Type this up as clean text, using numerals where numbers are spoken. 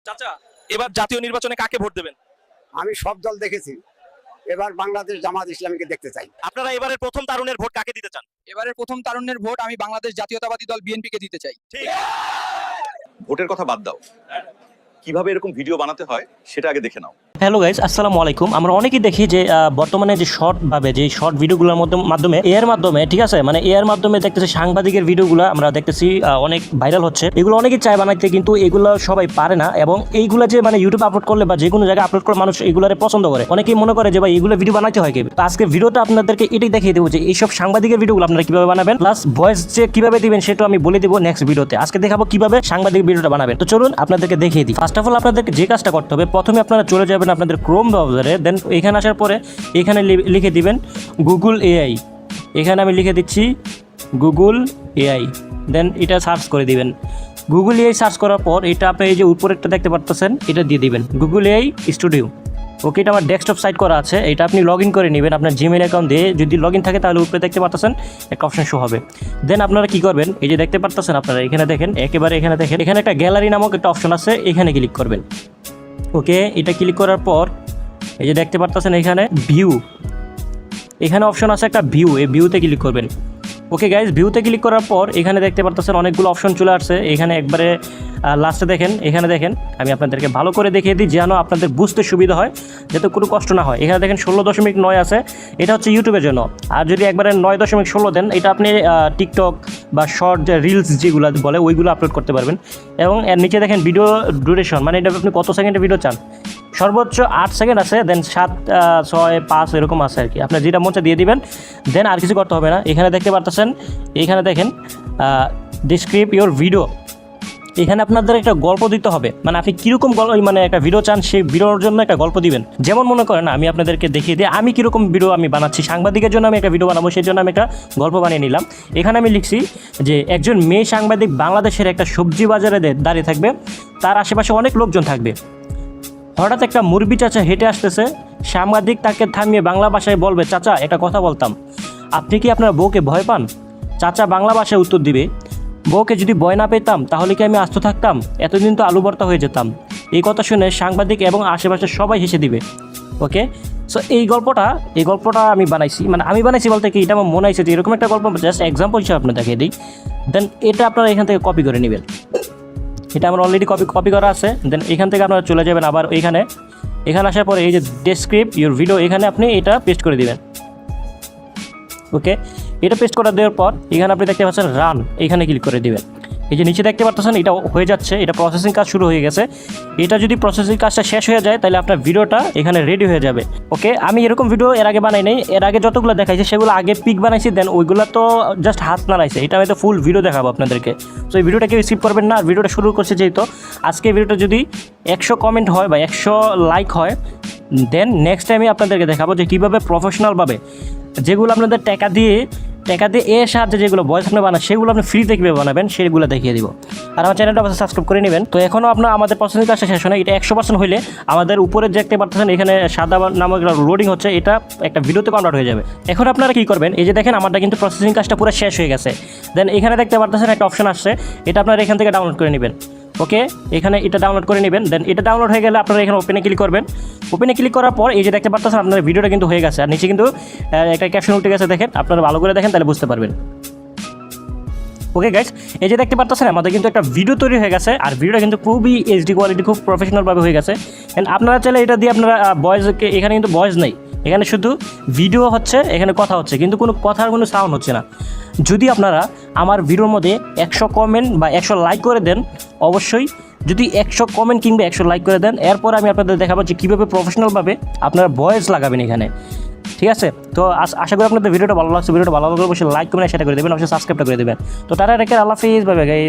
চাচা, এবার জাতীয় নির্বাচনে কাকে ভোট দেবেন? আমি সব দল দেখেছি, এবার বাংলাদেশ জামাত ইসলামীকে দেখতে চাই। আপনারা এবারের প্রথম তারুণের ভোট কাকে দিতে চান? এবারের প্রথম তারুণ্যের ভোট আমি বাংলাদেশ জাতীয়তাবাদী দল বিএনপিকে দিতে চাই। ঠিক। ভোটের কথা বাদ দাও, কিভাবে এরকম ভিডিও বানাতে হয় সেটা আগে দেখে নাও। হ্যালো গাইস, আসসালামু আলাইকুম। আমরা অনেকেই দেখি যে বর্তমানে যে শর্ট ভিডিওগুলোর মাধ্যমে এর মাধ্যমে, ঠিক আছে, মানে এর মাধ্যমে দেখতেছি সাংবাদিকের ভিডিওগুলো আমরা দেখতেছি অনেক ভাইরাল হচ্ছে। এগুলো অনেকেই চায় বানাইতে, কিন্তু এগুলো সবাই পারে না। এবং এইগুলো যে মানে ইউটিউবে আপলোড করলে বা যে কোনো জায়গায় আপলোড করে মানুষ এগুলোরে পছন্দ করে। অনেকেই মনে করে যে ভাই এগুলো ভিডিও বানাইতে হয় কি। তো আজকে ভিডিওটা আপনাদেরকে এটাই দেখিয়ে দেবো যে এইসব সাংবাদিকের ভিডিওগুলো আপনারা কিভাবে বানাবেন, প্লাস ভয়েস যে কিভাবে দিবেন সেটা আমি বলে দেবো নেক্সট ভিডিওতে। আজকে দেখাবো কিভাবে সাংবাদিক ভিডিওটা বানাবেন। তো চলুন আপনাদেরকে দেখিয়ে দিই। ফার্স্ট অফ অল আপনাদেরকে যে কাজটা করতে হবে, প্রথমে আপনারা চলে যাবেন আপনাদের ক্রোম ব্রাউজারে। দেন এখানে আসার পরে এখানে লিখে দিবেন গুগল এআই। এখানে আমি লিখে দিচ্ছি গুগল এআই। দেন এটা সার্চ করে দিবেন। গুগল এআই সার্চ করার পর এটা আপনি এই যে উপরেরটা দেখতে পারতেছেন, এটা দিয়ে দিবেন গুগল এআই স্টুডিও। ওকে, এটা আমার ডেস্কটপ সাইট করা আছে। এটা আপনি লগ ইন করে নেবেন আপনার জিমেল অ্যাকাউন্ট দিয়ে। যদি লগ ইন থাকে তাহলে উপরে দেখতে পারতেছেন একটা অপশন শো হবে। দেন আপনারা কি করবেন, এই যে দেখতে পারতেছেন আপনারা এখানে দেখেন, একেবারে এখানে দেখেন, এখানে একটা গ্যালারি নামক একটা অপশন আছে, এখানে ক্লিক করবেন। ওকে, এটা ক্লিক করার পর এই যে দেখতে পারতেছেন এখানে ভিউ, এখানে অপশন আছে একটা ভিউ, এই ভিউতে ক্লিক করবেন। ওকে গাইজ, ভিউতে ক্লিক করার পর এখানে দেখতে পারতেছেন অনেকগুলো অপশন চলে আসছে। এখানে একবারে লাস্টে দেখেন, এখানে দেখেন, আমি আপনাদেরকে ভালো করে দেখিয়ে দিই যেন আপনাদের বুঝতে সুবিধা হয়, যাতে কোনো কষ্ট না হয়। এখানে দেখেন 16.9 আছে, এটা হচ্ছে ইউটিউবের জন্য। আর যদি একবারে 9.16 দেন, এটা আপনি টিকটক বা শর্ট রিলস যেগুলো বলে ওইগুলো আপলোড করতে পারবেন। এবং এর নিচে দেখেন ভিডিও ডিউরেশন, মানে এটা আপনি কত সেকেন্ডের ভিডিও চান। সর্বোচ্চ 8 সেকেন্ড আছে, দেন 7, 6, 5 এরকম আছে আর কি। আপনার যেটা মন চায় দিয়ে দিবেন। দেন আর কিছু করতে হবে না। এখানে দেখতে পারতেছেন, এখানে দেখেন ডিসক্রিপ ইউর ভিডিও। এখানে আপনাদের একটা গল্প দিতে হবে, মানে আপনি কীরকম মানে একটা ভিডিও চান সেই ভিডিওর জন্য একটা গল্প দিবেন। যেমন মনে করেন আমি আপনাদেরকে দেখিয়ে দিই আমি কীরকম ভিডিও আমি বানাচ্ছি। সাংবাদিকের জন্য আমি একটা ভিডিও বানাবো, সেই জন্য আমি একটা গল্প বানিয়ে নিলাম। এখানে আমি লিখছি যে একজন মেয়ে সাংবাদিক বাংলাদেশের একটা সবজি বাজারে দাঁড়িয়ে থাকবে, তার আশেপাশে অনেক লোকজন থাকবে। হঠাৎ একটা মুরগি চাচা হেঁটে আসতেছে, সাংবাদিক তাকে থামিয়ে বাংলা ভাষায় বলবে, চাচা একটা কথা বলতাম, আপনি কি আপনার বউকে ভয় পান? চাচা বাংলা ভাষায় উত্তর দিবে, বউকে যদি ভয় না পেতাম তাহলে কি আমি আস্ত থাকতাম? এতদিন তো আলু ভর্তা হয়ে যেতাম। এই কথা শুনে সাংবাদিক এবং আশেপাশে সবাই হেসে দিবে। ওকে, সো এই গল্পটা আমি বানাইছি, মানে আমি বানাইছি বলতে কি এটা আমার মনে হয়েছে যে এরকম একটা গল্প, জাস্ট এক্সাম্পল হিসেবে আপনার দেখিয়ে দিই। দেন এটা আপনারা এখান থেকে কপি করে নেবেন। এটা আমার অলরেডি কপি করা আছে। দেন এখান থেকে আপনারা চলে যাবেন আবার এখানে আসার পরে এই যে ডেসক্রিপ্ট ইউর ভিডিও, এখানে আপনি এটা পেস্ট করে দিবেন। ওকে, এটা পেস্ট করে দেওয়ার পর এখানে আপনি দেখতে পাচ্ছেন রান, এখানে ক্লিক করে দিবেন। এই যে নিচে দেখতে পাচ্ছেন এটা হয়ে যাচ্ছে, এটা প্রসেসিং কাজ শুরু হয়ে গেছে। এটা যদি প্রসেসিং কাজটা শেষ হয়ে যায় তাহলে আপনার ভিডিওটা এখানে রেডি হয়ে যাবে। ওকে, আমি এরকম ভিডিও এর আগে বানাই নাই। এর আগে যতগুলো দেখাইছে সেগুলো আগে পিক বানাইছি, দেন ওইগুলো তো জাস্ট হাত নাড়াইছে। এটা আমি তো ফুল ভিডিও দেখাবো আপনাদেরকে। তো এই ভিডিওটা কেউ স্কিপ করবেন না। ভিডিওটা শুরু করছে যেহেতু, আজকে ভিডিওটা যদি 100 কমেন্ট হয় বা 100 লাইক হয়, দেন নেক্সট টাইমে আপনাদেরকে দেখাবো যে কীভাবে প্রফেশনালভাবে যেগুলো আপনাদের টাকা দিয়ে এর সাহায্যে যেগুলো ভয়েস আপনি বানান সেগুলো আপনি ফ্রিতে কীভাবে বানাবেন সেগুলো দেখিয়ে দিব। আর আমার চ্যানেলটা অবশ্যই সাবস্ক্রাইব করে নেবেন। তো এখনও আপনার আমাদের প্রসেসিং কাজটা শেষ হয় না। এটা 100% হইলে আমাদের উপরে দেখতে পাচ্ছেন এখানে সাদা নামক লোডিং হচ্ছে, এটা একটা ভিডিওতে কনভার্ট হয়ে যাবে। এখন আপনারা কী করবেন, এই যে দেখেন আমারটা কিন্তু প্রসেসিং কাজটা পুরো শেষ হয়ে গেছে। দেন এখানে দেখতে পাচ্ছেন একটা অপশন আসছে, এটা আপনারা এখান থেকে ডাউনলোড করে নেবেন। ওকে, এখানে এটা ডাউনলোড করে নেবেন। দেন এটা ডাউনলোড হয়ে গেলে আপনারা এখানে ওপেনে ক্লিক করবেন। ওপেনে ক্লিক করার পর এই যে দেখতে পাচ্ছেন আপনার ভিডিওটা কিন্তু হয়ে গেছে। আর নিচে কিন্তু একটা ক্যাপশন উঠে গেছে, দেখেন আপনারা ভালো করে দেখেন তাহলে বুঝতে পারবেন। ওকে গাইস, এই যে দেখতে পাচ্ছেন আমাদের কিন্তু একটা ভিডিও তৈরি হয়ে গেছে। আর ভিডিওটা কিন্তু খুবই এইচডি কোয়ালিটি, খুব প্রফেশনালভাবে হয়ে গেছে। এন্ড আপনারা চাইলে এটা দিয়ে আপনারা ভয়েসকে, এখানে কিন্তু ভয়েস নেই, এখানে শুধু ভিডিও হচ্ছে, এখানে কথা হচ্ছে, কিন্তু কোনো কথার কোনো সাউন্ড হচ্ছে না। যদি আপনারা আমার ভিডিওর মধ্যে 100 কমেন্ট বা 100 লাইক করে দেন, অবশ্যই যদি 100 কমেন্ট কিংবা 100 লাইক করে দেন, এরপর আমি আপনাদের দেখাবো যে কীভাবে প্রফেশনালভাবে আপনারা ভয়েস লাগাবেন এখানে। ঠিক আছে, তো আশা করি আপনাদের ভিডিওটা ভালো লাগছে। ভিডিওটা ভালো লাগলে অবশ্যই লাইক কমেন্ট সেটা করে দেবেন, অবশ্যই সাবস্ক্রাইবটা করে দেবেন। তো তারা রেখে আল্লাহ হাফেজ, বাই বাই।